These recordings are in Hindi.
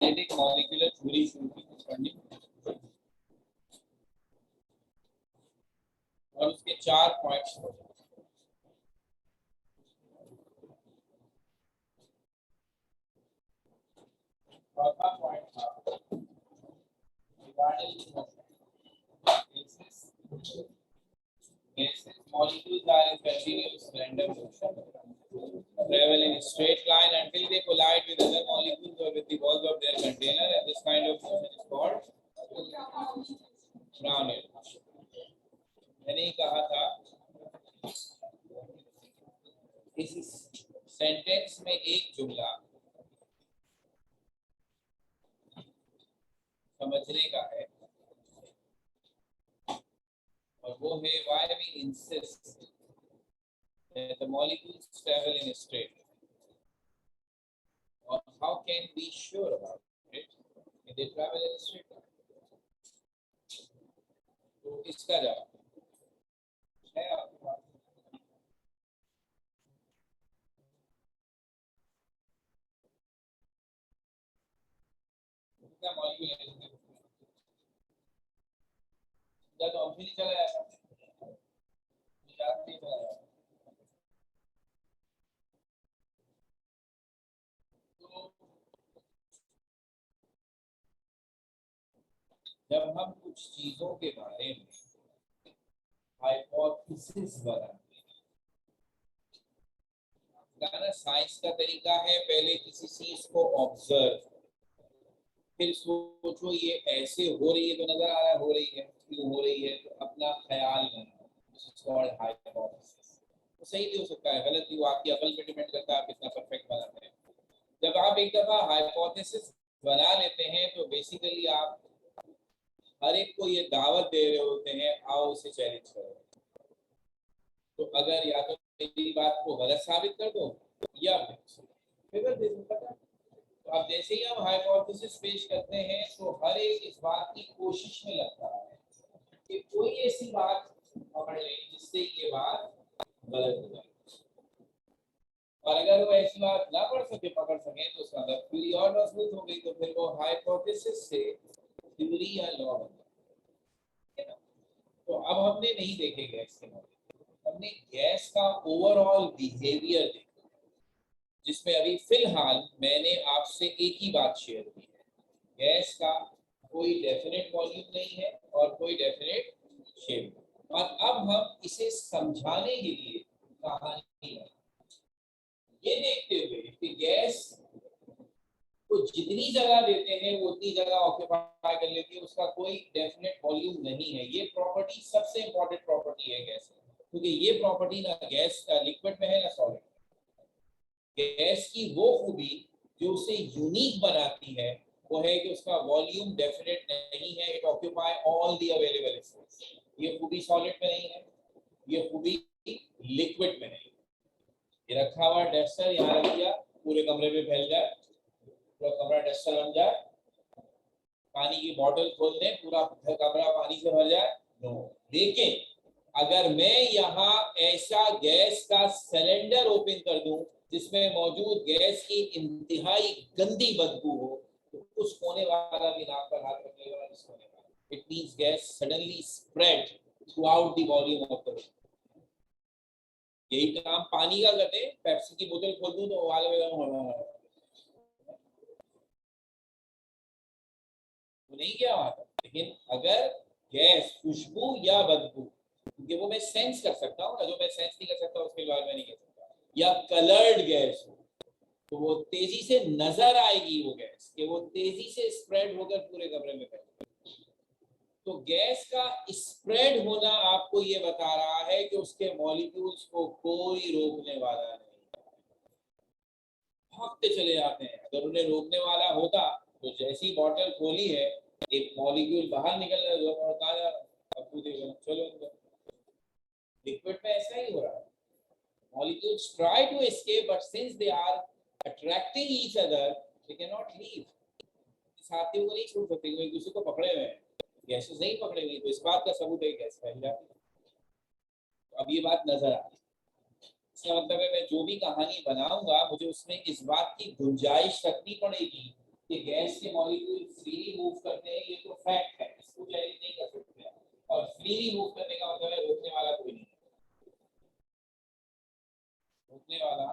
कैटालिटिक मॉलिक्यूलर थ्योरी शुरू की कुछ पढ़नी और उसके 4 पॉइंट्स चौथा पॉइंट था gases molecules are in continuous random motion travel in a straight line until they collide with other molecules or with the walls of their container, and this kind of motion is called Brownell motion. मैंने कहा था इस सेंटेंस में एक जुमला समझने का है और वो है why we insist that the molecules travel in a straight line, or how can we be sure about it if they travel in a straight line. तो इसका जवाब है आपके पास कितना मॉलिक्यूल है इसमें तो हम भी नहीं चला जाएगा याद नहीं चला जाएगा जब हम कुछ चीजों के बारे में हाइपोथेसिस बनाते हैं, साइंस का तरीका है पहले किसी चीज को ऑब्जर्व, फिर सोचो ये ऐसे हो रही है तो नजर आ रहा है हो रही है, क्यों हो रही है, तो अपना ख्याल बनाओ, हाइपोथेसिस। तो सही भी हो सकता है, गलत भी हो, आपकी अकल पे डिपेंड करता है आप कितना परफेक्ट बनाते हैं। जब आप एक दफा हाइपोथेसिस बना लेते हैं तो बेसिकली आप हर एक को ये दावत दे रहे होते हैं आओ उसे चैलेंज करो। तो अगर या तो मेरी बात को गलत साबित कर दो या फिर दे दो। तो अब जैसे ही हम हाइपोथेसिस पेश करते हैं तो हर एक इस बात की कोशिश में लगता है कि कोई ऐसी बात पकड़ ले जिससे ये बात गलत हो जाए, और अगर वो ऐसी बात ना पकड़ सके तो उसका मतलब थ्योरी और मजबूत हो गई, तो फिर वो हाइपोथेसिस से थ्योरी या लॉ बन जाता है। तो अब हमने नहीं देखे गैस के मॉलिक्यूल, हमने गैस का ओवरऑल बिहेवियर देखा, जिसमें अभी फिलहाल मैंने आपसे एक ही बात शेयर की है, गैस का कोई डेफिनेट वॉल्यूम नहीं है और कोई डेफिनेट शेप, और अब हम इसे समझाने के लिए कहानी ये देखते हुए कि गैस को जितनी जगह देते हैं वो उतनी जगह ऑक्यूपाई कर लेती है, उसका कोई डेफिनेट वॉल्यूम नहीं है। ये प्रॉपर्टी सबसे इंपॉर्टेंट प्रॉपर्टी है गैस, क्योंकि ये प्रॉपर्टी ना गैस लिक्विड में है ना सॉलिड। गैस की वो खूबी जो उसे यूनिक बनाती है वो है कि उसका वॉल्यूम डेफिनेट नहीं है, it occupy all the available space. ये खूबी सॉलिड में नहीं है, ये खूबी लिक्विड में नहीं। ये रखा हुआ डस्टर यहाँ रख दिया, पूरे कमरे में फैल जाए, पूरा कमरा डस्टर बन जाए, पानी की बोतल खोल दें पूरा कमरा पानी से भर जाए, नो। लेकिन अगर मैं यहाँ ऐसा गैस का सिलेंडर ओपन कर दूं जिसमें मौजूद गैस की इंतहाई गंदी बदबू हो, तो उस कोने वाला भी नाक पर हाथ रख लेगा, इस कोने वाला, it means gas suddenly spread through out the volume of the room. यही काम पानी का करते हैं, पेप्सी की बोतल खोल दूं तो वाले तो नहीं क्या वहां तक। लेकिन अगर गैस खुशबू या बदबू, क्योंकि वो मैं सेंस कर सकता हूँ ना, जो मैं सेंस नहीं कर सकता उसके बारे में नहीं कर सकता, या कलर्ड गैस हो तो वो तेजी से नजर आएगी, वो गैस कि वो तेजी से स्प्रेड होकर पूरे कमरे में फैलेगी। तो गैस का स्प्रेड होना आपको ये बता रहा है कि उसके मॉलिक्यूल्स को कोई रोकने वाला नहीं, भागते चले जाते हैं। अगर उन्हें रोकने वाला होता तो जैसी बॉटल खोली है एक मॉलिक्यूल बाहर निकल रहा है, चलो अंदर। लिक्विड में ऐसा ही हो रहा है, molecules try to escape but since they are attracting each other they cannot leave। साथियों को नहीं छोड़ सकते, एक दूसरे को पकड़े हुए हैं, गैसेस नहीं पकड़े हुए, तो इस बात का सबूत है गैस फैल जाती है। तो अब ये बात नजर आ रही है, इसका मतलब है मैं जो भी कहानी बनाऊंगा मुझे उसमें इस बात की गुंजाइश रखनी पड़ेगी कि गैस के मॉलिक्यूल फ्रीली मूव करते हैं, ये तो फैक्ट है, इसको चैलेंज नहीं कर सकते हैं। और फ्रीली मूव करने का मतलब है रोकने वाला कोई नहीं, रोकने वाला।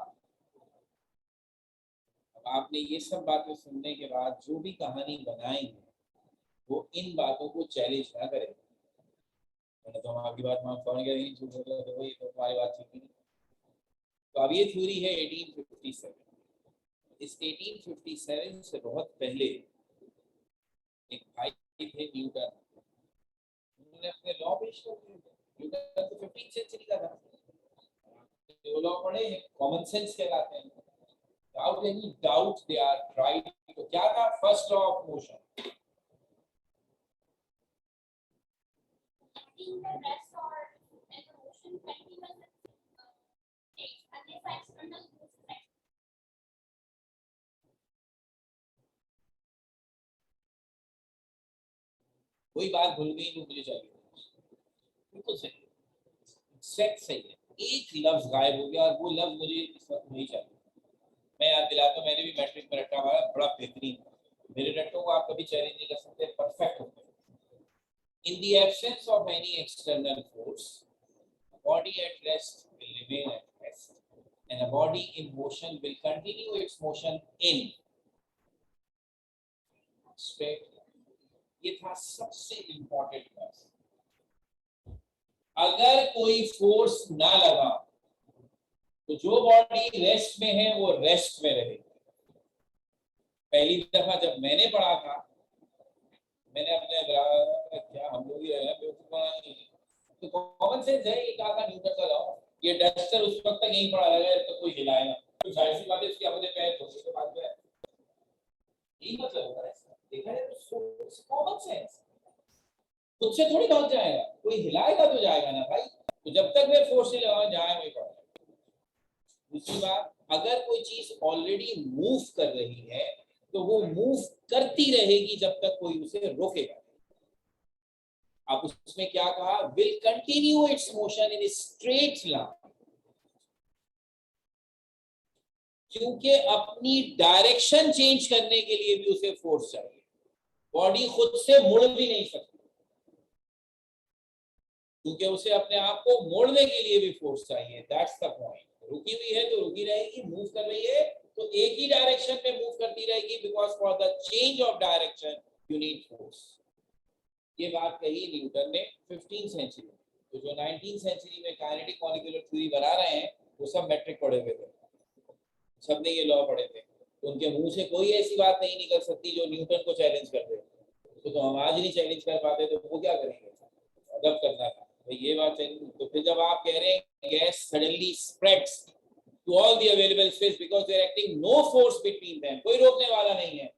अब आपने ये सब बातें सुनने के बाद जो भी कहानी बनाई है वो इन बातों को चैलेंज ना करें। तो हम आपकी बात मान फौरन करेंगे, झूठ बोल रहे हो, ये तो तुम्हारी बात ठीक नहीं। तो अब ये थ्योरी है 1857। इस 1857 से बहुत पहले एक भाई थे न्यूटन, उन्होंने अपने लॉ पेश कर दिए थे। न्यूटन तो 15th सेंचुरी का था। जो लॉ पढ़े हैं कॉमन सेंस कहलाते हैं। Without any doubt they are right। तो क्या था फर्स्ट लॉ ऑफ मोशन? कोई बात भूल गई तो मुझे चाहिए, बिल्कुल सही है, एग्जैक्ट सही है। एक लफ्ज गायब हो गया और वो लफ्ज मुझे इस वक्त नहीं चाहिए। मैं याद दिलाता हूँ, मैंने भी मैट्रिक में रट्टा मारा, बड़ा बेहतरीन। मेरे रट्टों को आप कभी चैलेंज नहीं कर सकते, परफेक्ट होते हैं। In the absence of any external force, a body at rest will remain at rest, and a body in motion will continue its motion in straight line। ये था सबसे इंपॉर्टेंट क्लास। अगर कोई फोर्स ना लगा तो जो बॉडी रेस्ट में है वो रेस्ट में रहेगी। पहली दफा जब मैंने पढ़ा था, मैंने अपने क्या हम लोग ही रहे हैं, तो कॉमन सेंस है, ये कहा था न्यूटन का लॉ, ये डस्टर उस वक्त तक यहीं पड़ा रहेगा तो कोई हिलाएगा, तो जाहिर सी बात है इसकी अपने पैर धोने के बाद में यही मतलब होता है। देखा है तो कॉमन सेंस, खुद से थोड़ी भाग जाएगा, कोई हिलाएगा तो जाएगा ना भाई। तो जब तक मैं फोर्स नहीं लगाऊंगा जाए वही पड़ा। दूसरी बात, अगर कोई चीज ऑलरेडी मूव कर रही है तो वो मूव करती रहेगी जब तक कोई उसे रोकेगा। अब उसमें क्या कहा, will continue its motion in straight line, क्योंकि अपनी डायरेक्शन चेंज करने के लिए भी उसे फोर्स चाहिए। बॉडी खुद से मुड़ भी नहीं सकती, क्योंकि उसे अपने आप को मोड़ने के लिए भी फोर्स चाहिए। That's the point. रुकी हुई है तो रुकी रहेगी, मूव कर रही है तो एक ही डायरेक्शन में मूव करती रहेगी, because for the change of direction you need force. ये बात कही न्यूटन ने 15th सेंचुरी में। तो जो 19th सेंचुरी में काइनेटिक मॉलिक्यूलर थ्योरी बना रहे हैं वो सब मैट्रिक पढ़े हुए थे, सबने ये लॉ पढ़े थे। तो उनके मुंह से कोई ऐसी बात नहीं निकल सकती जो न्यूटन को चैलेंज कर दे। तो हम आज नहीं चैलेंज कर पाते तो वो क्या करेंगे, अदब करना था तो ये बात चैलेंज। तो फिर जब आप कह रहे हैं gas suddenly spreads to all the available space because they are acting no force between them, कोई रोकने वाला नहीं है।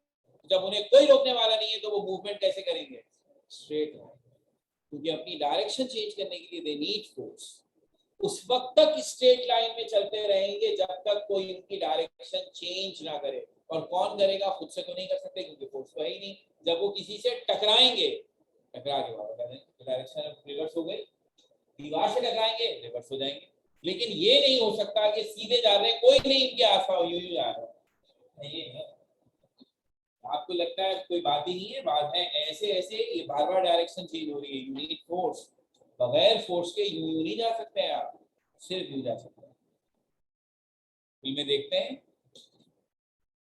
जब उन्हें कोई रोकने वाला नहीं है तो वो मूवमेंट कैसे करेंगे, स्ट्रेट लाइन, क्योंकि अपनी डायरेक्शन चेंज करने के लिए दे नीड फोर्स। उस वक्त तक स्ट्रेट लाइन में चलते रहेंगे जब तक कोई उनकी डायरेक्शन चेंज ना करे। और कौन करेगा, खुद से तो नहीं कर सकते क्योंकि फोर्स तो है ही नहीं। जब वो किसी से टकराएंगे, टकरा के बाद डायरेक्शन रिवर्स हो गई, दीवार से टकराएंगे रिवर्स हो जाएंगे। लेकिन ये नहीं हो सकता कि सीधे जा रहे हैं, कोई नहीं इनके आसपास यूं यूं जा रहा है। ये है, आपको लगता है कोई बात ही नहीं है, बात है ऐसे ऐसे, ये बार बार डायरेक्शन चेंज हो रही है। यू नीड फोर्स, बगैर फोर्स के यूं यूं नहीं जा सकते हैं आप, सिर्फ यूं जा सकते हैं। फिल्में देखते हैं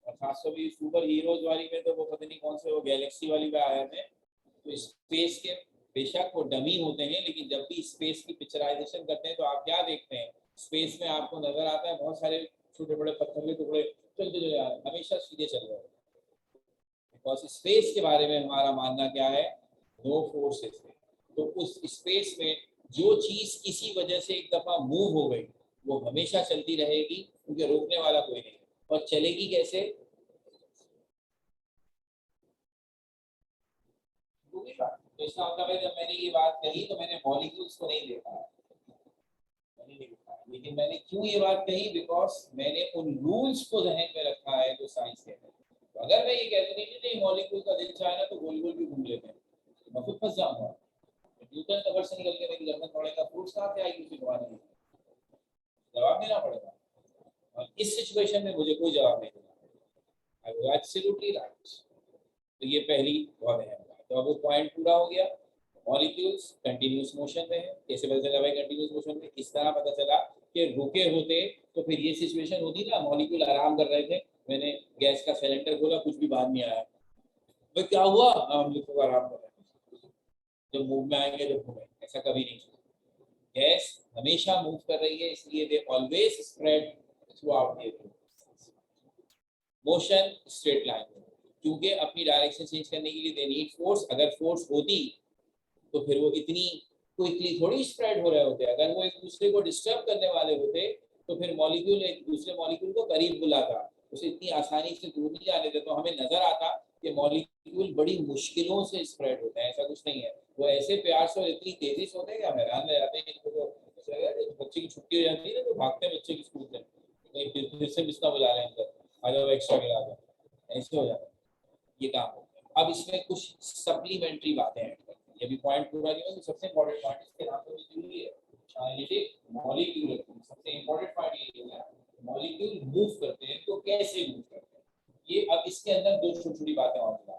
और खासतौर पर सुपर हीरोज वाली में तो वो पता नहीं कौन से वो गैलेक्सी वाली में आए थे, तो स्पेस के बेशक वो डमी होते हैं, लेकिन जब भी स्पेस की पिक्चराइजेशन करते हैं तो आप क्या देखते हैं, स्पेस में आपको नजर आता है बहुत सारे छोटे बड़े पत्थर के टुकड़े चलते चले जाते हैं, हमेशा सीधे चल रहे हैं। बिकॉज स्पेस के बारे में हमारा मानना क्या है, नो फोर्सेस है। तो उस स्पेस में जो चीज किसी वजह से एक दफा मूव हो गई वो हमेशा चलती रहेगी, क्योंकि रोकने वाला कोई नहीं। और चलेगी कैसे, तो इसका मतलब है जब मैंने ये बात कही तो मैंने मॉलिक्यूल्स को नहीं देखा, मैंने नहीं देखा। लेकिन मैंने क्यों ये बात कही, बिकॉज मैंने उन रूल्स को जहन में रखा है जो साइंस कहते हैं। तो अगर मैं ये कहता नहीं मॉलिक्यूल का दिल चाहे ना तो गोल गोल भी घूम लेते हैं, तो मैं खुद फंस जाऊंगा। न्यूटन कबर से निकल के मेरी गर्दन तोड़ेगा, फ्रूट्स कहाँ से आएगी उसे घुमाने के लिए, जवाब देना पड़ेगा। और इस सिचुएशन में मुझे कोई जवाब नहीं देना, एब्सोल्युटली राइट। तो ये पहली बहुत अहम बात। तो अब वो पॉइंट पूरा हो गया। मॉलिक्यूल्स कंटिन्यूस मोशन में है। कैसे पता चला भाई कंटिन्यूस मोशन में? इस तरह पता चला कि रुके होते तो फिर ये सिचुएशन होती ना, मॉलिक्यूल आराम कर रहे थे, मैंने गैस का सिलेंडर खोला, कुछ भी बाहर नहीं आया, तो क्या हुआ? हम लोग को आराम कर रहे हैं, जब मूव में आएंगे जब घूमेंगे, ऐसा कभी नहीं। गैस हमेशा मूव कर रही है, इसलिए they always spread through out the motion straight line में, क्योंकि अपनी डायरेक्शन चेंज करने के लिए दे नीड फोर्स। अगर फोर्स होती तो फिर वो इतनी क्विकली थोड़ी स्प्रेड हो रहे होते। अगर वो एक दूसरे को डिस्टर्ब करने वाले होते तो फिर मॉलिक्यूल एक दूसरे मॉलिक्यूल को करीब बुलाता, उसे इतनी आसानी से दूर नहीं जाने देता, तो हमें नजर आता कि मॉलिक्यूल बड़ी मुश्किलों से स्प्रेड होते हैं। ऐसा कुछ नहीं है, वो ऐसे प्यार से और इतनी तेजी से होते हैं कि हम हैरान रह जाते हैं। इनको तो बच्चे की छुट्टी हो जाती है ना, तो भागते हैं बच्चे की स्कूल से, फिर से बिस्तर बुला रहे हैं अंदर, आ जाओ एक्स्ट्रा गिरा दो, ऐसे हो जाता है ये काम हो गया। अब इसमें कुछ सप्लीमेंट्री बातें हैं, ये भी पॉइंट पूरा नहीं हो तो सबसे इंपॉर्टेंट पॉइंट इसके नाम पे भी जरूरी है, मॉलिक्यूल। सबसे इंपॉर्टेंट पॉइंट ये है मॉलिक्यूल मूव करते हैं तो कैसे मूव करते हैं। ये अब इसके अंदर दो छोटी छोटी बातें और हैं।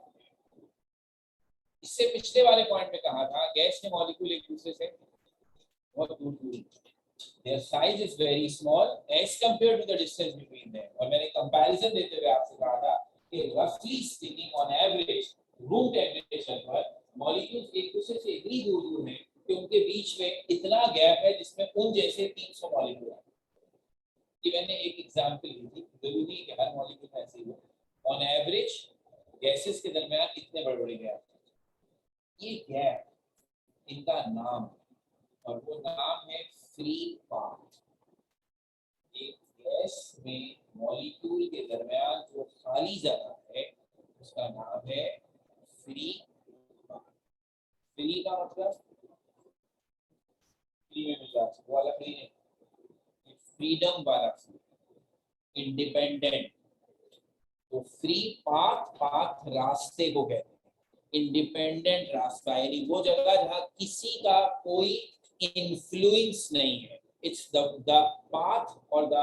इससे पिछले वाले पॉइंट में कहा था गैस के मॉलिक्यूल एक दूसरे से बहुत दूर दूर, their size is very small as compared to the distance between them। और मैंने कंपैरिजन देते हुए आपसे कहा था कि roughly speaking on average room temperature पर मॉलिक्यूल्स एक दूसरे से इतनी दूर दूर हैं कि उनके बीच में इतना गैप है जिसमें उन जैसे 300 मॉलिक्यूल हैं। ये मैंने एक एग्जांपल दी थी, जरूरी नहीं कि हर मॉलिक्यूल में ऐसे ही हो। ऑन एवरेज गैसेस के दरमियान इतने बड़े बड़े गैप, ये गैप इनका नाम, और वो नाम है फ्री पाथ। एक गैस में मॉलिक्यूल के दरमियान जो खाली जगह है उसका नाम है फ्री पाथ। फ्री का मतलब फ्री में मिल जाता, वो वाला फ्री नहीं, फ्रीडम वाला फ्री, इंडिपेंडेंट। तो फ्री पाथ, पाथ रास्ते को कहते हैं, इंडिपेंडेंट रास्ता यानी वो जगह जहां किसी का कोई इन्फ्लुएंस नहीं है। इट्स द पाथ और the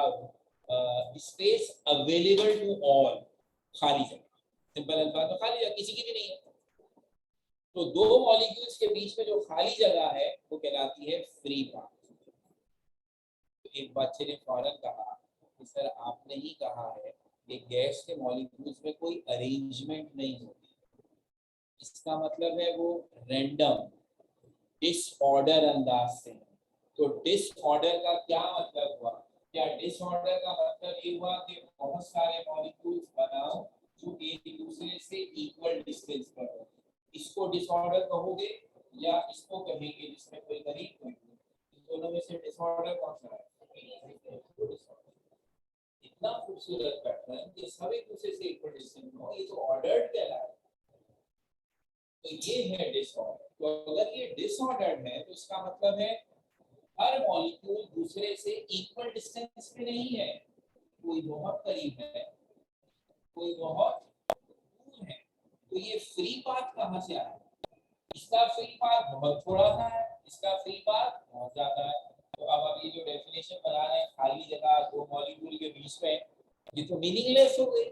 space available to all, खाली जगह, सिंपल अल्फाज में खाली जगह किसी की भी नहीं है। तो दो मॉलिक्यूल्स के बीच में जो खाली जगह है वो कहलाती है फ्री पाथ। तो एक बच्चे ने फौरन कहा कि सर आपने ही कहा है कि गैस के मॉलिक्यूल्स में कोई अरेंजमेंट नहीं होती, इसका मतलब है वो रैंडम डिसऑर्डर अंदाज से। तो डिसऑर्डर का क्या मतलब हुआ? क्या डिसऑर्डर का मतलब ये हुआ कि बहुत सारे मॉलिक्यूल्स बनाओ जो एक दूसरे से इक्वल डिस्टेंस पर हो, इसको डिसऑर्डर कहोगे या इसको कहेंगे जिसमें कोई करीब कोई, इन दोनों में से डिसऑर्डर कौन सा है? इतना खूबसूरत पैटर्न कि सब एक दूसरे से इक्वल डिस्टेंस हो, ये तो ऑर्डर्ड कहलाता है। तो ये है डिसऑर्डर। तो अगर ये डिसऑर्डर है तो इसका मतलब है हर मॉलिक्यूल दूसरे से इक्वल डिस्टेंस पे नहीं है, कोई बहुत करीब है, कोई बहुत दूर है। तो ये फ्री पाथ कहां से आया? इसका फ्री पाथ बहुत थोड़ा सा है, इसका फ्री पाथ बहुत ज्यादा है। तो अब ये जो डेफिनेशन बना रहे हैं खाली जगह दो मॉलिक्यूल के बीच में, ये तो मीनिंगलेस हो गई।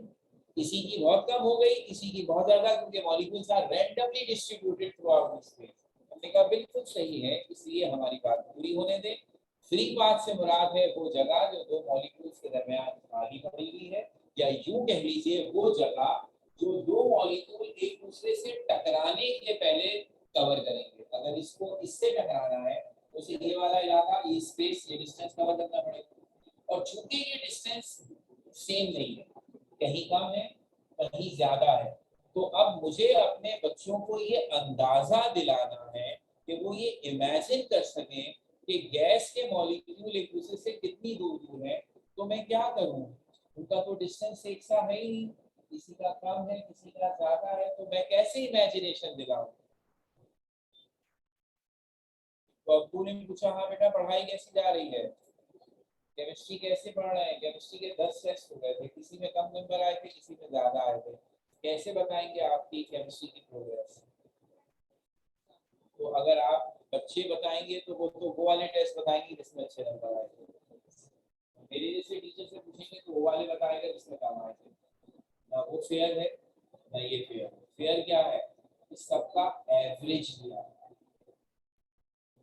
किसी की बहुत कम हो गई, किसी की बहुत ज्यादा, क्योंकि molecules are randomly distributed throughout space. हमने कहा बिल्कुल सही है, इसलिए हमारी बात पूरी होने दें। फ्री पाथ से मुराद है वो जगह जो दो मॉलिक्यूल्स के दरमियान खाली पड़ी हुई है, या यूं कह लीजिए वो जगह जो दो मॉलिक्यूल एक दूसरे से टकराने के पहले कवर करेंगे। अगर इसको इससे टकराना है तो उसे ये वाला इलाका, ये स्पेस, ये डिस्टेंस कवर करना पड़ेगा। और चूंकि ये डिस्टेंस सेम नहीं है, कहीं कम है कहीं ज्यादा है, तो अब मुझे अपने बच्चों को ये अंदाजा दिलाना है कि वो ये इमेजिन कर सकें कि गैस के मॉलिक्यूल एक दूसरे से कितनी दूर दूर है। तो मैं क्या करूं, उनका तो डिस्टेंस एक सा है ही, किसी का कम है किसी का ज्यादा है, तो मैं कैसे इमेजिनेशन दिलाऊं? तो अब्बू ने पूछा हाँ बेटा पढ़ाई कैसी जा रही है, केमिस्ट्री कैसे पढ़ रहे हैं? केमिस्ट्री के 10 टेस्ट हो गए थे, किसी में कम नंबर आए थे किसी में ज्यादा आए थे, कैसे बताएंगे आपकी केमिस्ट्री की प्रोग्रेस? तो अगर आप बच्चे बताएंगे तो वो वाले टेस्ट बताएंगे जिसमें अच्छे नंबर आए थे, मेरे जैसे टीचर से पूछेंगे तो वो वाले बताएंगे जिसमें कम आए थे। ना वो फेयर है ना ये फेयर है। फेयर क्या है, इस सबका एवरेज लिया है।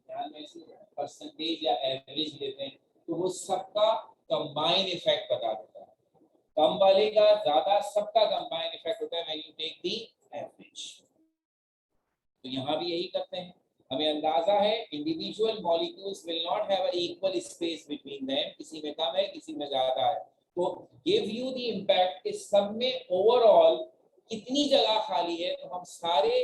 ध्यान में से परसेंटेज या एवरेज लेते हैं तो वो सबका कंबाइन इफेक्ट बता देता है। कम वाले का ज्यादा, सबका कंबाइन इफेक्ट होता है when you take the average. तो यहाँ भी यही करते हैं। हमें अंदाजा है individual molecules will not have equal space between them, किसी में कम है किसी में ज्यादा है। तो गिव यू द इम्पैक्ट कि सब में ओवरऑल कितनी जगह खाली है, तो हम सारे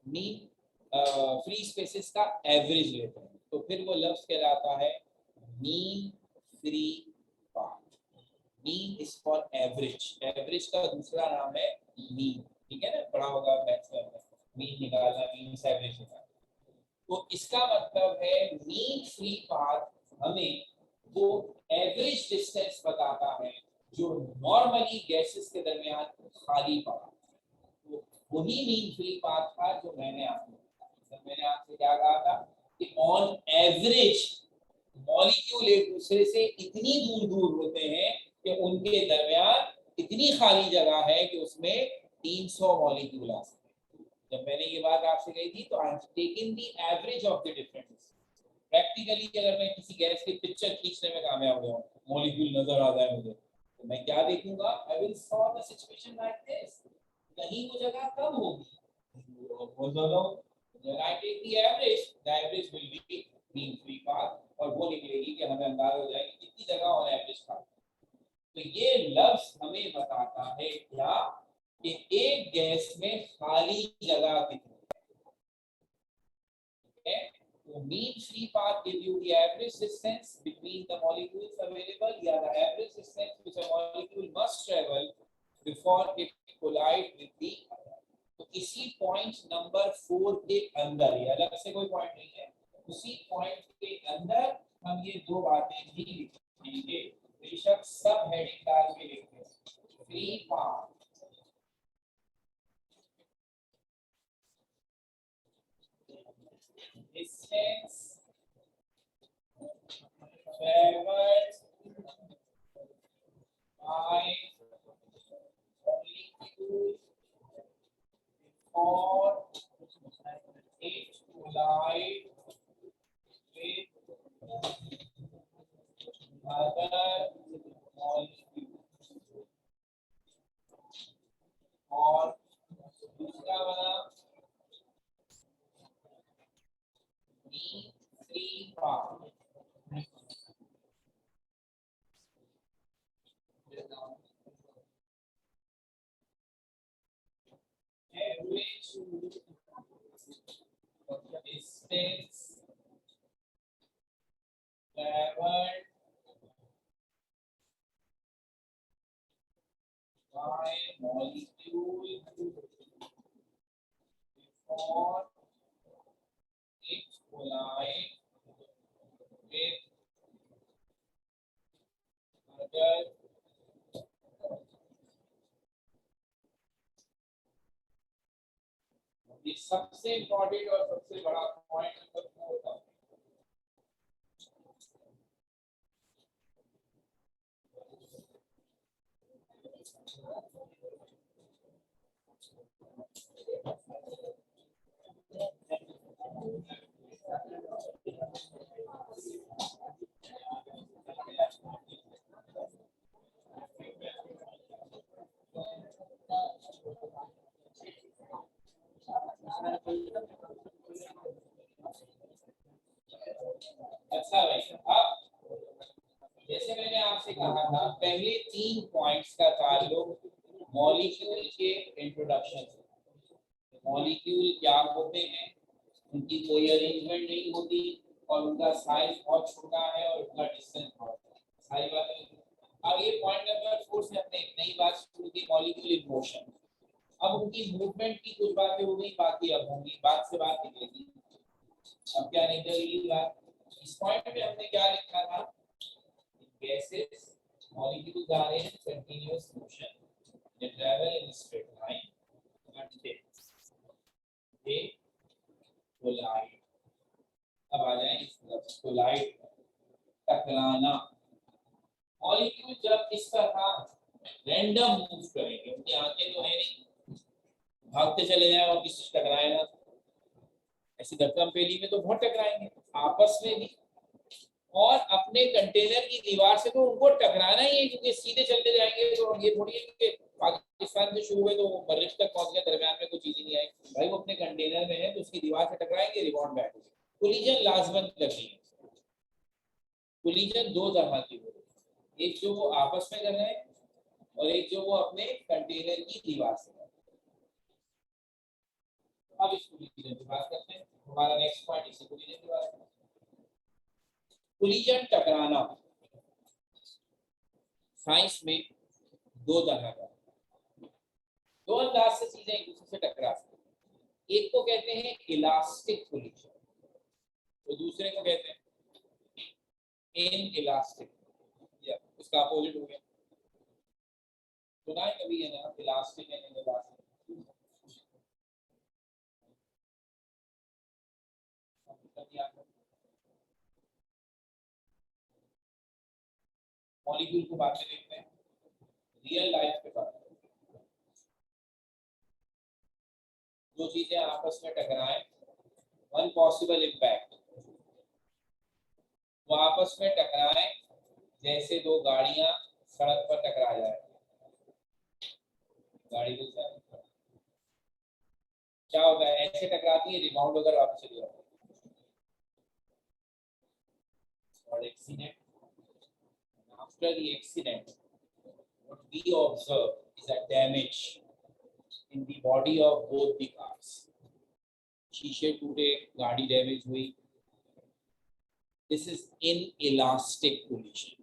मीन फ्री स्पेसेस का एवरेज लेते हैं। तो फिर वो लफ्ज कहलाता है mean free path. Mean is for average, average का दूसरा नाम है मीन। ठीक है ना, पढ़ा होगा मैथ्स में, मीन निकालना, मीन से एवरेज निकालना। तो इसका मतलब है मीन फ्री पाथ हमें वो एवरेज डिस्टेंस बताता है जो नॉर्मली गैसेस के दरमियान खाली पड़ा। तो वही मीन फ्री पाथ था जो मैंने आपको बताया। मैंने आपसे क्या कहा था कि ऑन एवरेज मॉलिक्यूल एक दूसरे से इतनी दूर दूर होते हैं कि उनके दरमियान इतनी खाली जगह है कि उसमें 300 मॉलिक्यूल आ सकते हैं। जब मैंने ये बात आपसे कही थी तो I have taken the average of the differences. Practically अगर मैं किसी गैस की पिक्चर खींचने में कामयाब हो, मॉलिक्यूल नजर आ जाए मुझे, तो मैं क्या देखूंगा, I will saw the situation like this. कहीं वो जगह कम होगी, बहुत ज्यादा होगी। When I take the average will be mean free path, और वो निकलेगी कि हमें अंदाजा हो जाएगा कितनी जगह ऑन एवरेज था। तो ये लफ्ज हमें बताता है क्या, कि एक गैस में खाली जगह कितनी है। तो mean free path give you the average distance between the molecules available, या the average distance which a molecule must travel before it collide with the other। तो इसी पॉइंट नंबर 4 के अंदर, ये अलग से कोई पॉइंट नहीं है, उसी पॉइंट के अंदर हम ये दो बातें भी लिखेंगे। बेशक सब हेडिंग डाल के लिखते हैं। Free path distance traveled by molecule or it collide with other molecules। और दूसरा वाला mean free path average distance traveled by molecule before it collide with other। ये सबसे इम्पोर्टेंट और सबसे बड़ा पॉइंट नंबर 4 था। अच्छा भाई, अब जैसे मैंने आपसे कहा था पहले 3 पॉइंट्स का ताल्लुक मॉलिक्यूल के इंट्रोडक्शन से। मॉलिक्यूल क्या होते हैं, उनकी कोई अरेंजमेंट नहीं होती, और उनका साइज बहुत छोटा है और उनका डिस्टेंस बहुत है, सारी बातें। अब ये पॉइंट नंबर 4 से हमने एक नई बात शुरू की, मॉलिक्यूल इन मोशन। अब उनकी मूवमेंट की कुछ बातें हो गई, बाकी अब होंगी, बात से बात निकलेगी। अब क्या निकलेगी बात, इस पॉइंट पे हमने क्या लिखा था, gases molecules are in continuous motion, they travel in a straight line until they collide। अब आ जाए इस तरफ, collide टकराना। मॉलिक्यूल जब इस तरह रैंडम मूव करेंगे, उनकी आंखें तो है नहीं भागते चले जाए और किसी से टकराए ना। ऐसी धक्कम पेली में तो बहुत टकराएंगे आपस में भी, और अपने कंटेनर की दीवार से तो उनको टकराना ही है, क्योंकि सीधे चलते जाएंगे तो ये थोड़ी है कि पाकिस्तान से शुरू हुए तो मरीज तक पहुंच गए, दरमियान में कोई चीज ही नहीं आई। भाई वो अपने कंटेनर में है तो उसकी दीवार से टकराएंगे, रिबाउंड बैक हो जाएगा। कोलिजन लाजमन करनी है। कोलिजन दो तरह की हो, एक जो वो आपस में कर रहे हैं और एक जो वो अपने कंटेनर की दीवार से कर रहे हैं। अब इस कोलिजन की बात करते हैं, हमारा नेक्स्ट पॉइंट इसी कोलिजन के बारे में। कोलिजन टकराना साइंस में दो तरह का, दो अंदाज से चीजें एक दूसरे से टकरा सकती हैं। एक को कहते हैं इलास्टिक कोलिजन, तो दूसरे को कहते हैं इन इलास्टिक, या उसका अपोजिट हो गया। सुना है कभी है ना, elastic and in elastic. Molecule को बाद में देखते हैं, रियल लाइफ के बारे में। जो चीजें आपस में टकराएं, वन पॉसिबल इम्पैक्ट, वो आपस में टकराएं जैसे दो गाड़ियां सड़क पर टकरा जाए। गाड़ी क्या होता है, ऐसे टकराती है, रिबाउंड होकर वापस चली जाती है। और accident, after the accident, what we observe is a damage in the body of both the cars. शीशे टूटे, गाड़ी डैमेज हुई। दिस इज inelastic collision,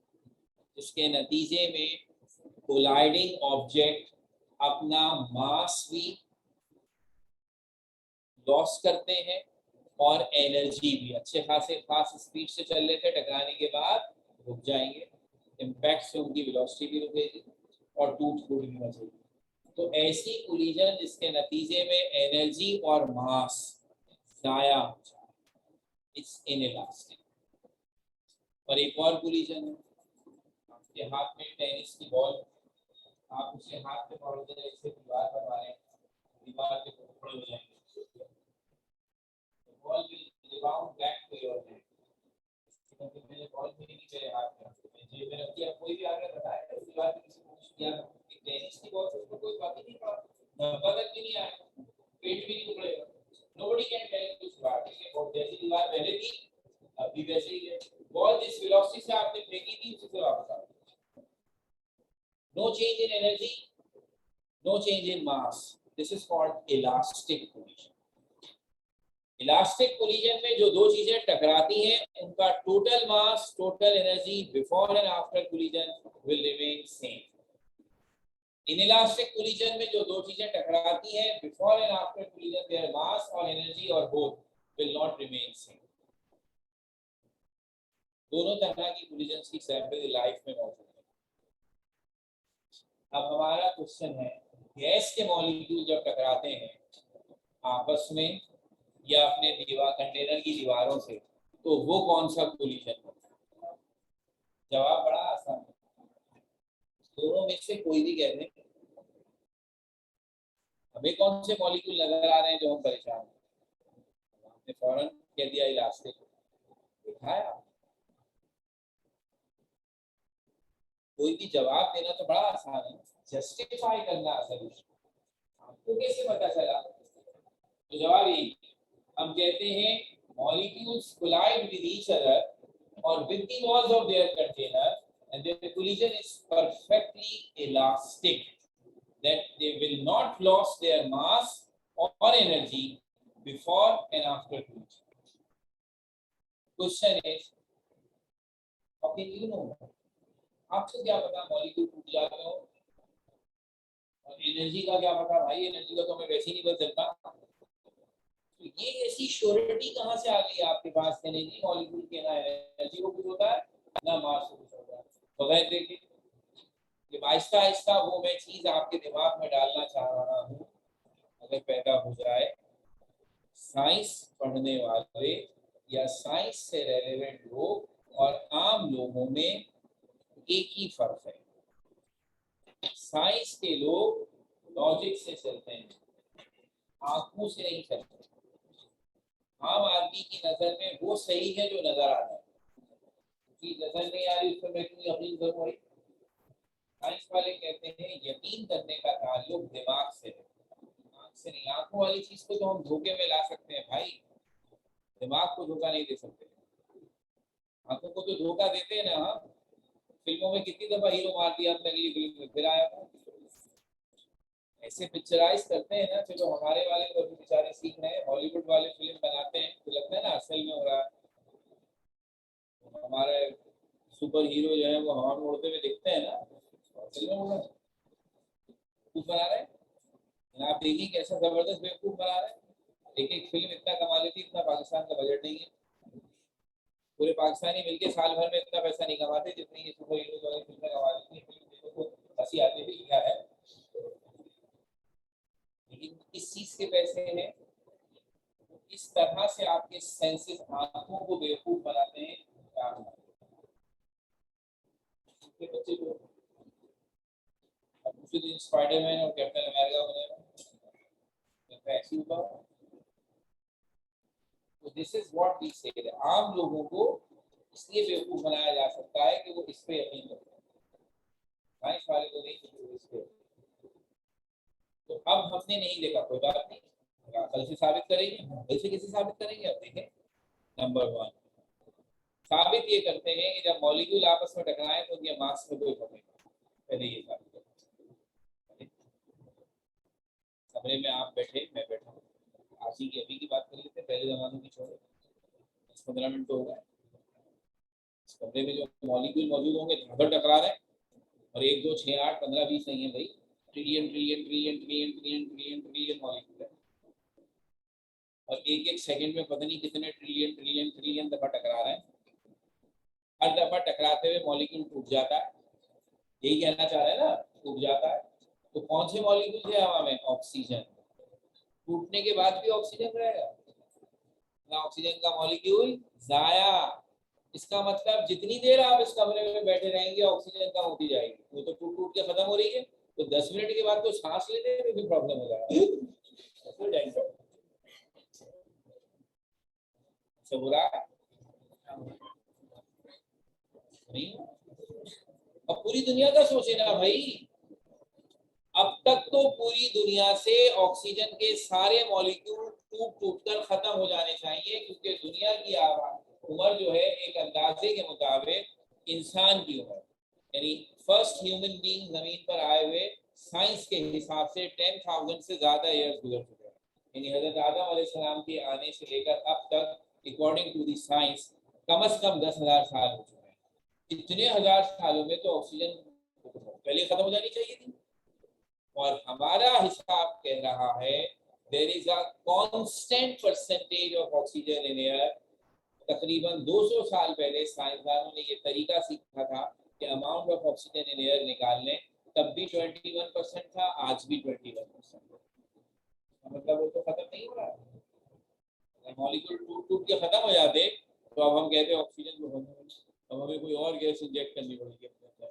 जिसके नतीजे में कोलाइडिंग ऑब्जेक्ट अपना मास भी लॉस करते हैं और एनर्जी भी। अच्छे खासे खास स्पीड से चल रहे थे, टकराने के बाद रुक जाएंगे, इम्पैक्ट से उनकी वेलोसिटी भी रुकेगी और टूट फूट भी मचेगी। तो ऐसी कोलिजन जिसके नतीजे में एनर्जी और मास जाया हो जाए, इट्स इनइलास्टिक। और एक और कोलिजन है, आपके हाथ में टेनिस की बॉल, आप उसे हाथ में पकड़ के ऐसे दीवार पर मारें, दीवार के टुकड़े हो जाएंगे, ball will rebound back to your hand. मैंने बॉल में नहीं मेरे हाथ में, जेब में रखी है, कोई भी आगे बताए तो दीवार पे किसी को कुछ किया, टेनिस की बॉल से उसको कोई बात ही नहीं पड़ा, बदल भी नहीं आएगा, पेट भी नहीं उखड़ेगा। नोबडी कैन टेल कुछ बात है, बहुत जैसी दीवार पहले थी अभी वैसे ही है। बॉल जिस वेलोसिटी से आपने फेंकी थी उसी से वापस आ गई। No change in energy, no change in mass, this is called elastic collision. Elastic collision में जो दो चीजें टकराती हैं, उनका total mass, total energy before and after collision will remain same. Inelastic collision में जो दो चीजें टकराती हैं, before and after collision their mass और एनर्जी और both will not remain same. दोनों तरह की कोलिजन्स की सैंपल लाइफ में मौजूद है। अब हमारा क्वेश्चन है, गैस के मॉलिक्यूल जब टकराते हैं आपस में या अपने दीवार कंटेनर की दीवारों से, तो वो कौन सा कोलिजन होता है? जवाब बड़ा आसान है, दोनों में से कोई भी कह दें। हमें कौन से मॉलिक्यूल नजर आ रहे हैं जो हम परेशान हैं? आपने फौरन कह दिया इलास्टिक, देखा है आप? कोई भी जवाब देना तो बड़ा आसान है, जस्टिफाई करना आसान है। आपको कैसे पता चला? तो जवाब यही, हम कहते हैं molecules collide with each other or with the walls of their container and their collision is perfectly elastic, that they will not lose their mass or energy before and after collision. Question is, okay, you know, आपको क्या पता मॉलिक्यूल टूट जाते हो, और एनर्जी का क्या पता? भाई एनर्जी का तो हमें वैसे ही नहीं पता चलता। तो ये ऐसी श्योरिटी कहाँ से आ गई आपके पास, एनर्जी मॉलिक्यूल के ना एनर्जी को कुछ होता है ना मास को कुछ होता है? बगैर देखे ये आहिस्ता आहिस्ता वो मैं चीज आपके दिमाग में डालना चाह रहा हूँ, अगर पैदा हो जाए, साइंस पढ़ने वाले या साइंस से रेलेवेंट लोग और आम लोगों में एक ही फर्क है, साइंस के लोग लॉजिक से चलते हैं, आंखों से नहीं चलते। आम आदमी की नजर में वो सही है जो नजर आता है, उसकी नजर नहीं आ रही उस पर मैं क्यों यकीन करूँ? साइंस वाले कहते हैं यकीन करने का ताल्लुक दिमाग से है, आंख से नहीं। आंखों वाली चीज को तो हम धोखे में ला सकते हैं भाई, दिमाग को धोखा नहीं दे सकते। आंखों को तो धोखा देते हैं ना हम। फिल्मों में कितनी दफा हीरो मार दिया अपने अगली फिल्म में, फिर आया था। ऐसे पिक्चराइज करते हैं ना, चलो हमारे वाले तो अभी बेचारे सीख रहे हैं, हॉलीवुड वाले फिल्म बनाते हैं तो लगता है ना असल में हो रहा है। हमारे सुपर हीरो जो है वो हवा में उड़ते हुए दिखते हैं ना, असल में उड़ रहे हैं, कुछ बना रहे हैं। आप देखिए कैसा जबरदस्त बेवकूफ बना रहे हैं। एक एक फिल्म इतना कमा लेती, इतना पाकिस्तान का बजट नहीं है। पूरे पाकिस्तानी मिलके साल भर में इतना पैसा नहीं कमाते जितनी ये सुपर हीरो वाली फिल्में कमा लेती है। फिल्म देखो तो हंसी आती है क्या है, लेकिन किस चीज के पैसे हैं? इस तरह से आपके सेंसेस आंखों को बेवकूफ बनाते हैं। क्या बच्चे को अब दूसरे दिन स्पाइडरमैन और कैप्टन अमेरिका बने, ऐसी होगा। तो दिस इज व्हाट वी से, आम लोगों को इसलिए बेवकूफ बनाया जा सकता है कि वो इस पे यकीन करते हैं, साइंस वाले को नहीं करते इस पे। तो अब हमने नहीं देखा, कोई बात नहीं, कल से साबित करेंगे। कल से कैसे साबित करेंगे? अब देखें। नंबर वन, साबित ये करते हैं कि जब मॉलिक्यूल आपस में टकराए तो उनके मास में कोई फर्क नहीं पड़ता। पहले ये साबित करें। कमरे में आप बैठे, मैं बैठा हूँ, आज ही की अभी की बात कर लेते हैं, पहले जमाने की छोड़ो, 10-15 मिनट तो हो गए। इस कमरे में जो मॉलिक्यूल मौजूद होंगे धड़ टकरा रहे हैं, और 1 2 6 8 15 20 नहीं है भाई, trillion trillion trillion trillion trillion trillion trillion molecule है। और एक एक सेकंड में पता नहीं कितने ट्रिलियन ट्रिलियन ट्रिलियन दफा टकरा रहे हैं। हर दफा टकराते हुए मॉलिक्यूल टूट जाता है, यही कहना चाह रहे हैं ना, टूट जाता है। तो कौन से मॉलिक्यूल थे हवा में? ऑक्सीजन। टूटने के बाद भी ऑक्सीजन रहेगा ना, ऑक्सीजन का मॉलिक्यूल जाया। इसका मतलब जितनी देर आप इस कमरे में बैठे रहेंगे ऑक्सीजन कम होती जाएगी, वो तो टूट टूट के खत्म हो रही है। तो 10 मिनट के बाद तो सांस लेने में भी प्रॉब्लम हो जाएगा। सब हो रहा है नहीं? अब पूरी दुनिया का सोचे ना भाई, अब तक तो पूरी दुनिया से ऑक्सीजन के सारे मॉलिक्यूल टूट टूट कर खत्म हो जाने चाहिए, क्योंकि दुनिया की उम्र जो है एक अंदाजे के मुताबिक इंसान की उम्र, यानी फर्स्ट ह्यूमन बीइंग जमीन पर आए हुए साइंस के हिसाब से 10,000 से ज्यादा ईयर्स गुजर चुके हैं। यानी हजरत आदम अलैहिस्सलाम के आने से लेकर अब तक अकॉर्डिंग टू दी साइंस कम से कम 10,000 साल हो चुके हैं। इतने हजार सालों में तो ऑक्सीजन पहले खत्म हो जानी चाहिए थी। और हमारा हिसाब कह रहा है there is a constant percentage of oxygen in air. तकरीबन 200 साल पहले साइंसदानों ने ये तरीका सीखा था कि amount of oxygen in air निकाल लें, तब भी 21% था, आज भी 21%। मतलब वो तो खत्म नहीं हो रहा है। अगर मॉलिक्यूल टूट टूट के खत्म हो जाते तो अब हम कहते ऑक्सीजन को अब हमें कोई और गैस इंजेक्ट करनी पड़ेगी अपने अंदर,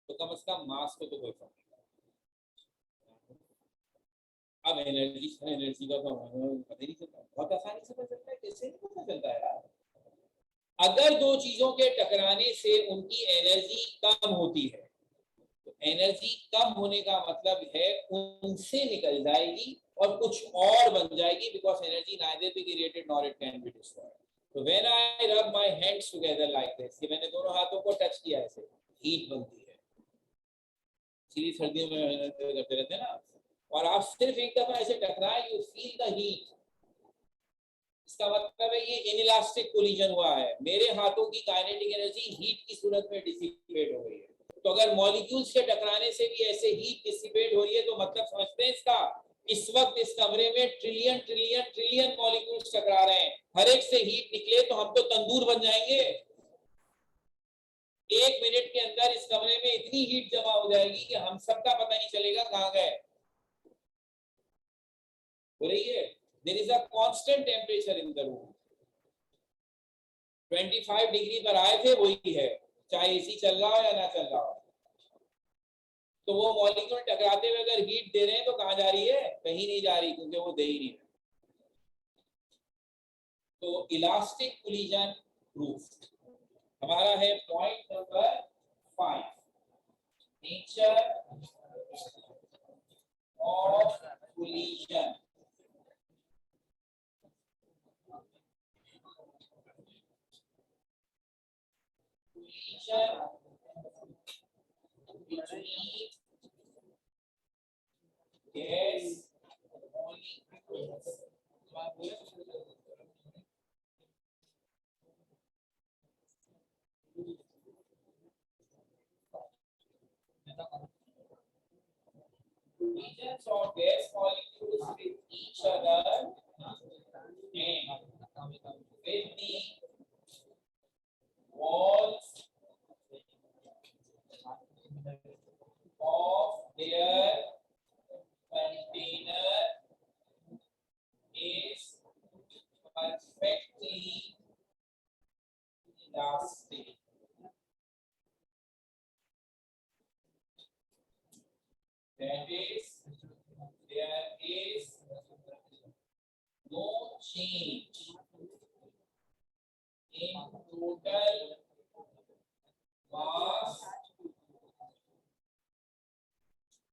तो कम से कम मास को तो कोई फर्क नहीं। अब एनर्जी का तो पता ही नहीं चलता, बहुत आसानी से पता चलता है, कैसे नहीं पता चलता है यार। अगर दो चीजों के टकराने से उनकी एनर्जी कम होती है, तो एनर्जी कम होने का मतलब है उनसे निकल जाएगी और कुछ और बन जाएगी, because energy neither be created nor it can be destroyed. तो व्हेन आई रब my hands together like this, कि मैंने दोनों हाथों को टच किया ऐसे, हीट बनती है। इसीलिए सर्दियों में करते रहते हैं ना। और आप सिर्फ एक दफा ऐसे टकराए, यू फील द हीट। इसका मतलब है ये इनइलास्टिक कोलिजन हुआ है, मेरे हाथों की काइनेटिक एनर्जी हीट की सूरत में डिसिपेट हो गई है। तो अगर मॉलिक्यूल्स के टकराने से भी ऐसे हीट डिसिपेट हो रही है, तो मतलब समझते हैं इसका, इस वक्त इस कमरे में ट्रिलियन ट्रिलियन ट्रिलियन मॉलिक्यूल्स टकरा रहे हैं, हर एक से हीट निकले तो हम तो तंदूर बन जाएंगे। 1 मिनट के अंदर इस कमरे में इतनी हीट जमा हो जाएगी कि हम सबका पता नहीं चलेगा कहाँ गए। हो रही है, there is a constant temperature in the room. 25 degree पर आए थे वही है, चाहे एसी चल रहा हो या ना चल रहा हो। तो वो मॉलिक्यूल टकराते हुए अगर हीट दे रहे हैं तो कहाँ जा रही है? कहीं नहीं जा रही, क्योंकि वो दे ही नहीं। तो इलास्टिक कोलिजन प्रूफ हमारा है point number 5, nature of collision. Collision between gas molecules. Regions of gas molecules with each other and with the walls of their container is perfectly elastic. That is, there is no change in total mass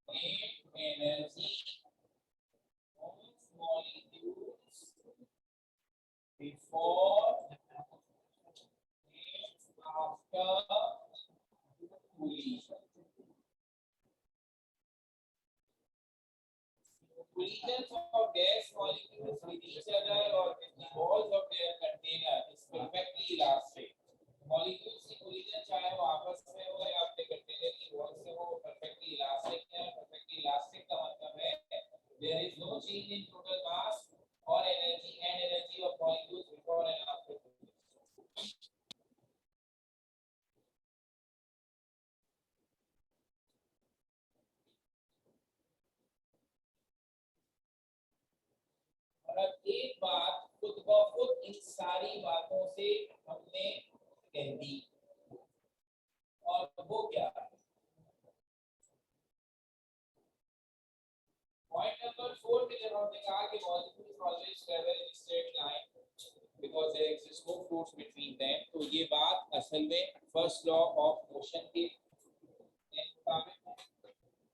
and energy of molecules before and after collision. Collisions of gas molecules with each other or with the walls of their container is perfectly elastic. Molecules की collision चाहे वो आपस में हो या अपने कंटेनर की वॉल से हो, perfectly elastic है। perfectly elastic का मतलब है there is no change in total mass or energy of molecules before and after collision. और अब एक बात खुद ब खुद इन सारी बातों से हमने कह दी, और वो क्या है? पॉइंट नंबर 4 में जब हमने कहा कि molecules always travel in straight line because there exist no force between them, तो ये बात असल में फर्स्ट लॉ ऑफ मोशन के मुताबिक है।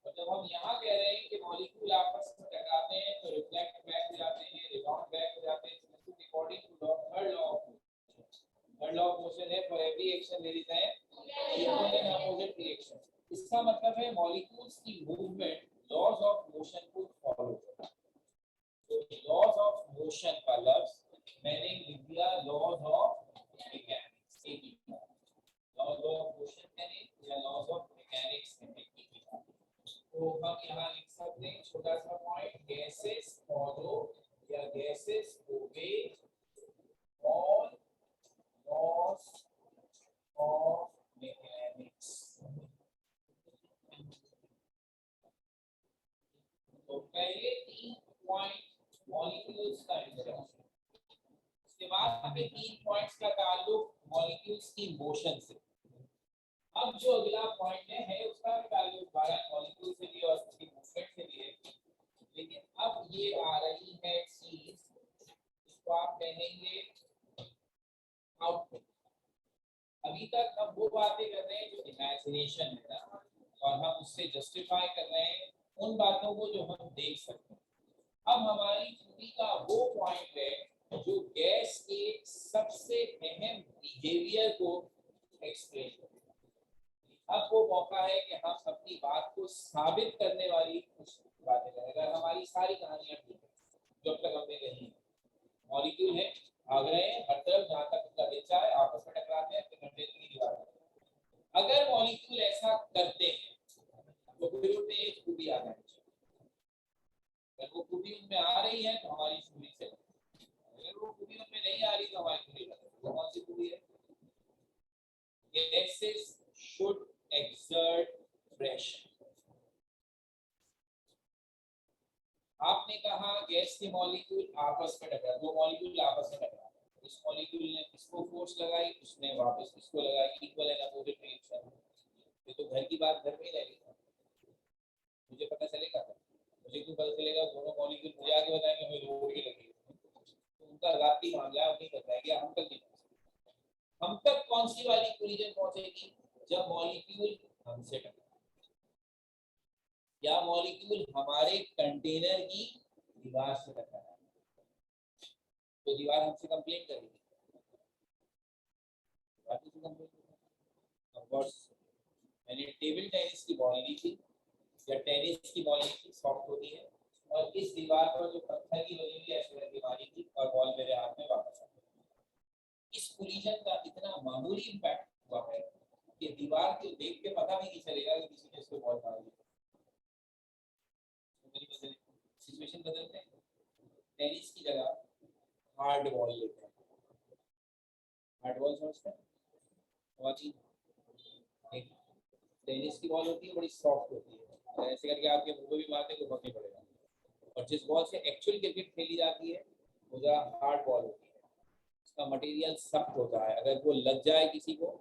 और जब हम यहाँ कह रहे हैं कि मॉलिक्यूल आपस में टकराते हैं तो रिफ्लेक्ट बैक हो जाते हैं, रिबाउंड बैक हो जाते हैं, according to law third law of motion. Third law of motion है for every action there is an equal and opposite reaction. इसका मतलब है मॉलिक्यूल्स की मूवमेंट लॉज ऑफ मोशन को फॉलो करता है। तो लॉज ऑफ मोशन का लफ्ज मैंने लिख दिया लॉज ऑफ मैकेनिक्स के की। लॉज ऑफ मोशन मैंने या लॉज ऑफ मैकेनिक्स मैंने की। तो हम यहाँ लिख सकते हैं छोटा सा पॉइंट, गैसेस फॉलो या gases obey all laws of mechanics. तो पहले 3 पॉइंट मॉलिक्यूल्स का इंट्रोडक्शन, उसके बाद में 3 पॉइंट्स का ताल्लुक मॉलिक्यूल्स की मोशन से। अब जो अगला पॉइंट है उसका ताल्लुक 12 मॉलिक्यूल से भी और उसकी मूवमेंट से भी है, लेकिन अब ये आ रही है चीज इसको आप कहेंगे आउटपुट। अभी तक हम वो बातें कर रहे हैं जो इमेजिनेशन है ना, और हम उससे जस्टिफाई कर रहे हैं उन बातों को जो हम देख सकते हैं। अब हमारी थ्योरी का वो पॉइंट है जो गैस के सबसे अहम बिहेवियर को एक्सप्लेन करता है। अब वो मौका है कि हम अपनी बात को साबित करने वाली कुछ बातें करें। अगर हमारी सारी कहानियां ठीक है जो अब तक हमने कही है, मॉलिक्यूल है, भाग रहे हैं हर तरफ, जहां तक उनका दिशा है, आपस में टकराते हैं, कंटेनर की दीवार। अगर मॉलिक्यूल ऐसा करते हैं तो फिर उनमें एक खूबी आ जानी चाहिए। अगर वो खूबी उनमें आ रही है तो हमारी थ्योरी से, अगर वो खूबी उनमें नहीं आ रही तो हमारी थ्योरी गलत है। कौन सी खूबी है? Gases should exert pressure। आपने कहा गैस के मॉलिक्यूल आपस में टकरा, दो मॉलिक्यूल आपस में टकरा, इस मॉलिक्यूल ने इसको फोर्स लगाई, उसने वापस इसको लगाई, इक्वल एंड अपोजिट रिएक्शन। ये तो घर की बात घर में ही रहेगी। मुझे पता चलेगा, मुझे क्यों पता चलेगा? दोनों मॉलिक्यूल मुझे आगे बताएंगे, हमें रोड की लगी, तो उनका रात्रि मामला है, नहीं बताएंगे, हम तक नहीं पहुंचेंगे। हम तक कौन सी वाली कोलिजन पहुंचेगी? जब मॉलिक्यूल हमसे टकराए या मॉलिक्यूल हमारे कंटेनर की दीवार से टकराए, तो दीवार हमसे कंप्लेन करेगी, मैंने टेबल टेनिस की बॉल ली थी या टेनिस की बॉल ली थी, सॉफ्ट होती है, और इस दीवार पर जो पत्थर की लगी हुई ऐसे करके मारी थी और बॉल मेरे हाथ में वापस आ गई। इस कोलिजन का इतना मामूली इम्पैक्ट हुआ है कि दीवार को देख के पता भी नहीं चलेगा कि किसी ने इसको बॉल मार दी। सिचुएशन बदलते हैं, टेनिस की जगह हार्ड बॉल लेते हैं, हार्ड बॉल समझते हैं, टेनिस की बॉल होती है बड़ी सॉफ्ट होती है, ऐसे करके आपके मुंह पे भी मारते को फर्क नहीं पड़ेगा, और जिस बॉल से एक्चुअल क्रिकेट खेली जाती है वो जरा हार्ड बॉल होती है, उसका मटेरियल सख्त होता है, अगर वो लग जाए किसी को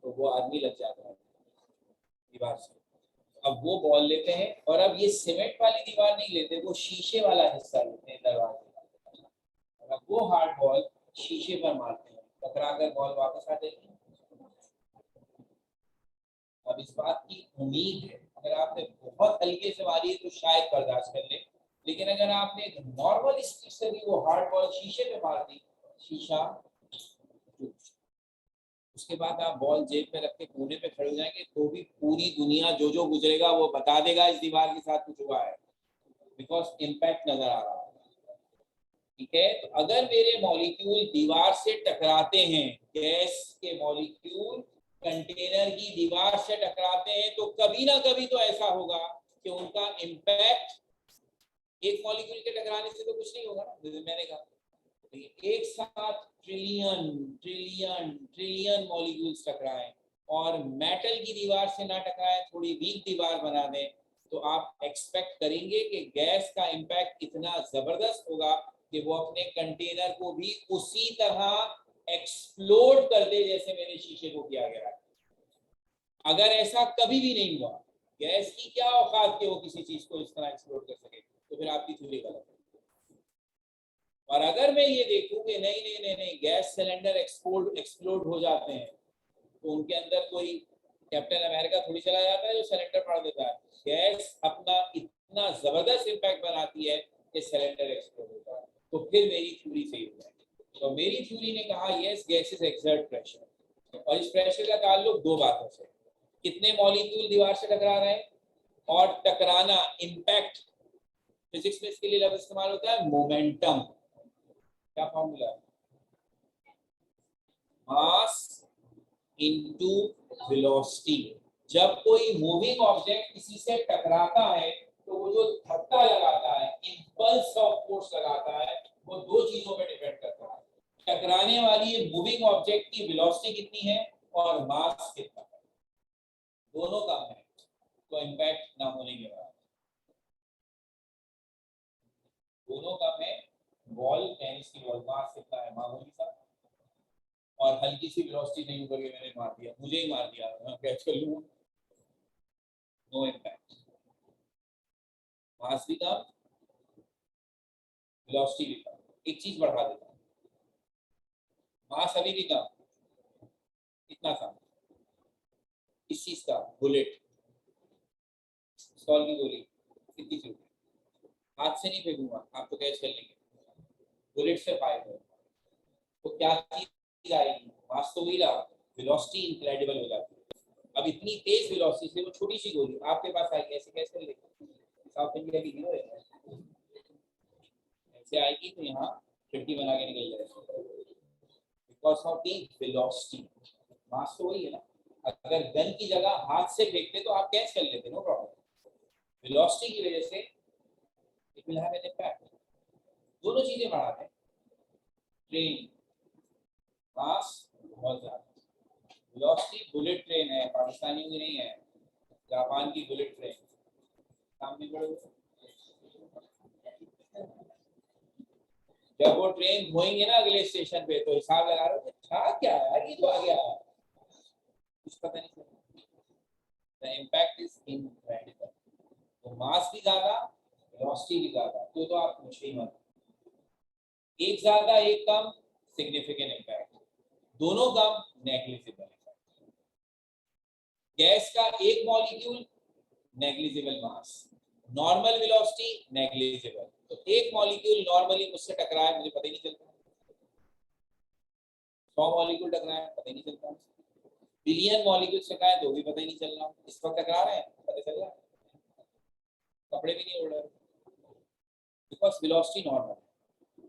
तो वो आदमी लग जाता है दीवार से। अब वो बॉल लेते हैं, और अब ये सीमेंट वाली दीवार नहीं लेते, वो शीशे वाला हिस्सा लेते हैं दरवाजे, और अब वो हार्ड बॉल शीशे पर मारते हैं, टकरा कर बॉल वापस आ जाती है। अब इस बात की उम्मीद है, अगर आपने बहुत हल्के से मारी है तो शायद बर्दाश्त कर ले, लेकिन अगर आपने एक नॉर्मल स्पीड से भी वो हार्ड बॉल शीशे पे मार दी, शीशा, उसके बाद आप बॉल जेब में रख के कोने पे खड़े हो जाएंगे तो भी पूरी दुनिया जो जो गुजरेगा वो बता देगा इस दीवार के साथ कुछ हुआ है, बिकॉज इम्पैक्ट नजर आ रहा है। ठीक है, तो अगर मेरे मॉलिक्यूल दीवार से टकराते हैं, गैस के मॉलिक्यूल कंटेनर की दीवार से टकराते हैं, तो कभी ना कभी तो ऐसा होगा कि उनका इम्पैक्ट एक मॉलिक्यूल के टकराने से तो कुछ नहीं होगा, जैसे मैंने कहा एक साथ ट्रिलियन ट्रिलियन ट्रिलियन मॉलिक्यूल्स टकराएं और मेटल की दीवार से ना टकराएं, थोड़ी वीक दीवार बना दें, तो आप एक्सपेक्ट करेंगे कि गैस का इम्पैक्ट इतना जबरदस्त होगा कि वो अपने कंटेनर को भी उसी तरह एक्सप्लोड कर दे जैसे मेरे शीशे को किया गया है। अगर ऐसा कभी भी नहीं हुआ, गैस की क्या औकात कि वो किसी चीज को इस तरह एक्सप्लोड कर सके, तो फिर आपकी थ्योरी गलत है। और अगर मैं ये देखूं कि नहीं नहीं नहीं नहीं गैस सिलेंडर एक्सप्लोड हो जाते हैं, तो उनके अंदर कोई कैप्टन अमेरिका थोड़ी चला जाता है जो सिलेंडर फाड़ देता है, गैस अपना इतना जबरदस्त इम्पैक्ट बनाती है कि सिलेंडर एक्सप्लोड होता है, तो फिर मेरी थ्योरी सही हो जाएगी। तो मेरी थ्योरी ने कहा यस, गैसेस एक्सर्ट प्रेशर, और इस प्रेशर का ताल्लुक दो बातों से, कितने मॉलिक्यूल दीवार से टकरा रहे हैं और टकराना इम्पैक्ट। फिजिक्स में इसके लिए लफ्ज इस्तेमाल होता है मोमेंटम। क्या फॉर्मूला है? Mass into velocity. जब कोई मूविंग ऑब्जेक्ट किसी से टकराता है तो वो जो धक्का लगाता है, इंपल्स ऑफ फोर्स लगाता है, वो दो चीजों पे डिपेंड करता है, टकराने वाली मूविंग ऑब्जेक्ट की वेलोसिटी कितनी है और मास कितना है, दोनों कम है तो इम्पैक्ट ना होने के बाद, दोनों कम है, बॉल टेनिस की बॉल मास कितना है मामूली सा, और हल्की सी वेलोसिटी नहीं ऊपर के मैंने मार दिया, मुझे ही मार दिया, मैं कैच कर लूँ, नो इम्पैक्ट। मास भी कम, वेलोसिटी भी कम, एक चीज बढ़ा देता हूँ, मास अभी भी कम, कितना कम, इस चीज का बुलेट, पिस्तौल की गोली कितनी सी, हाथ से नहीं फेंकूंगा, आप तो कैच कर लेंगे, बुलेट से फायर हो तो क्या चीज आएगी, मास तो वही रहा, वेलोसिटी इनक्रेडिबल हो जाती है। अब इतनी तेज वेलोसिटी से वो छोटी सी गोली आपके पास आएगी, ऐसे कैच कर लेंगे, साउथ इंडिया की हीरो है, ऐसे आएगी तो यहाँ खिड़की बना के निकल जाएगी, बिकॉज ऑफ दी वेलोसिटी। मास तो वही है ना, अगर गन की जगह हाथ से फेंकते तो आप कैच कर लेते, नो प्रॉब्लम, वेलोसिटी की वजह से it will have an impact. दोनों चीजें बढ़ाते हैं, ट्रेन मास बहुत ज्यादा, वेलोसिटी बुलेट ट्रेन है, पाकिस्तानियों की नहीं है, जापान की बुलेट ट्रेन, काम नहीं पड़े, जब वो ट्रेन धोएंगे ना अगले स्टेशन पे तो हिसाब लगा रहे हो था क्या यार, ये तो आ गया, कुछ पता नहीं चला, द इम्पैक्ट इज इनक्रेडिबल। तो मास भी ज्यादा, वेलोसिटी भी ज्यादा, तो आप पूछे ही मत। एक ज्यादा एक कम, सिग्निफिकेंट इम्पैक्ट, दोनों कम, नेग्लिजिबल इफेक्ट। गैस का एक molecule, negligible mass, normal velocity, negligible. तो एक मॉलिक्यूल नॉर्मली मुझसे टकराए, मुझे पता ही नहीं चलता। 100 मॉलिक्यूल टकराए, पता ही नहीं चलता। बिलियन मॉलिक्यूल टकराए तो भी पता ही नहीं चल रहा। इस वक्त टकरा रहे हैं, पता चल रहा है, कपड़े भी नहीं उड़ रहे, बिकॉज वेलोसिटी नॉर्मल है,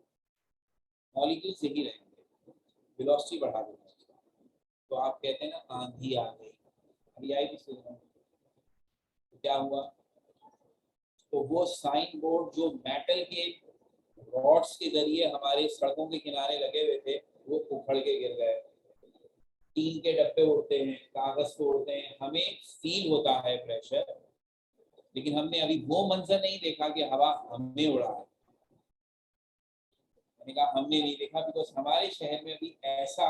मॉलिक्यूल यही रहेंगे, वेलोसिटी बढ़ा देंगे। तो आप कहते हैं ना आंधी आ गई, अभी आई किसी में, तो क्या हुआ, तो वो साइन बोर्ड जो मेटल के रॉड्स के जरिए हमारे सड़कों के किनारे लगे हुए थे, वो उखड़ के गिर गए। टीन के डब्बे उड़ते हैं, कागज को उड़ते हैं, हमें फील होता है प्रेशर, लेकिन हमने अभी वो मंजर नहीं देखा कि हवा हमें उड़ा है। मैंने कहा हमने नहीं देखा बिकॉज हमारे शहर में अभी ऐसा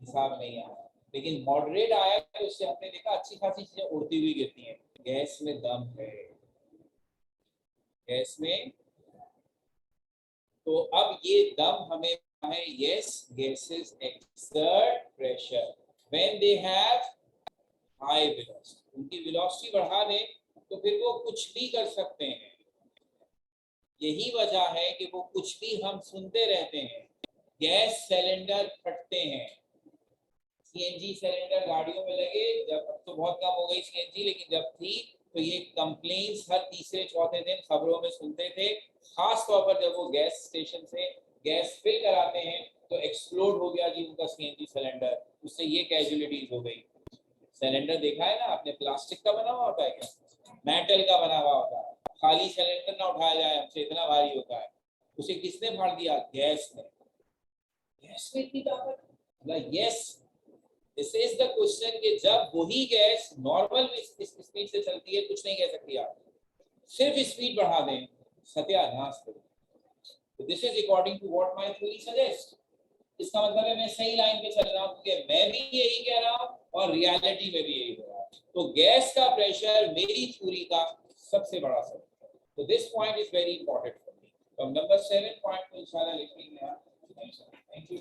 हिसाब नहीं आया, लेकिन मॉडरेट आया तो उससे हमने देखा अच्छी खासी चीजें उड़ती हुई गिरती हैं। गैस में दम है, गैस में। तो अब ये दम हमें है, yes gases exert pressure when they have high velocity. उनकी वेलोसिटी बढ़ा दें तो फिर वो कुछ भी कर सकते हैं। यही वजह है कि वो कुछ भी हम सुनते रहते हैं। गैस सिलेंडर फटते हैं, सीएनजी सिलेंडर गाड़ियों में लगे, जब अब तो बहुत कम हो गई सीएनजी, लेकिन जब थी तो ये कंप्लेंट्स हर तीसरे चौथे दिन खबरों में सुनते थे। खास तौर पर जब वो गैस स्टेशन से गैस फिल कराते हैं तो एक्सप्लोड हो गया जी उनका सीएनजी सिलेंडर, उससे ये कैजुअलिटीज हो गई। सिलेंडर देखा है ना आपने, प्लास्टिक का बना हुआ होता है क्या, मेटल का बना हुआ होता है। खाली सिलेंडर ना उठाया जाए हमसे, इतना भारी होता है। उसे किसने फाड़ दिया, गैस ने। गैस में इतनी ताकत, मतलब yes, this is the question कि जब वही गैस नॉर्मल स्पीड से चलती है, कुछ नहीं कह सकती आप, सिर्फ स्पीड बढ़ा दें, सत्यानाश करें। तो this is according to what my theory suggest. इसका मतलब है मैं सही लाइन पे चल रहा हूँ, क्योंकि मैं भी यही कह रहा हूँ और रियलिटी में भी यही हो रहा है। तो गैस का प्रेशर मेरी थ्योरी का सबसे बड़ा सबक है। तो this point is very important for me. तो नंबर 7 पॉइंट को इंशाल्लाह लिखेंगे आप। Thank you.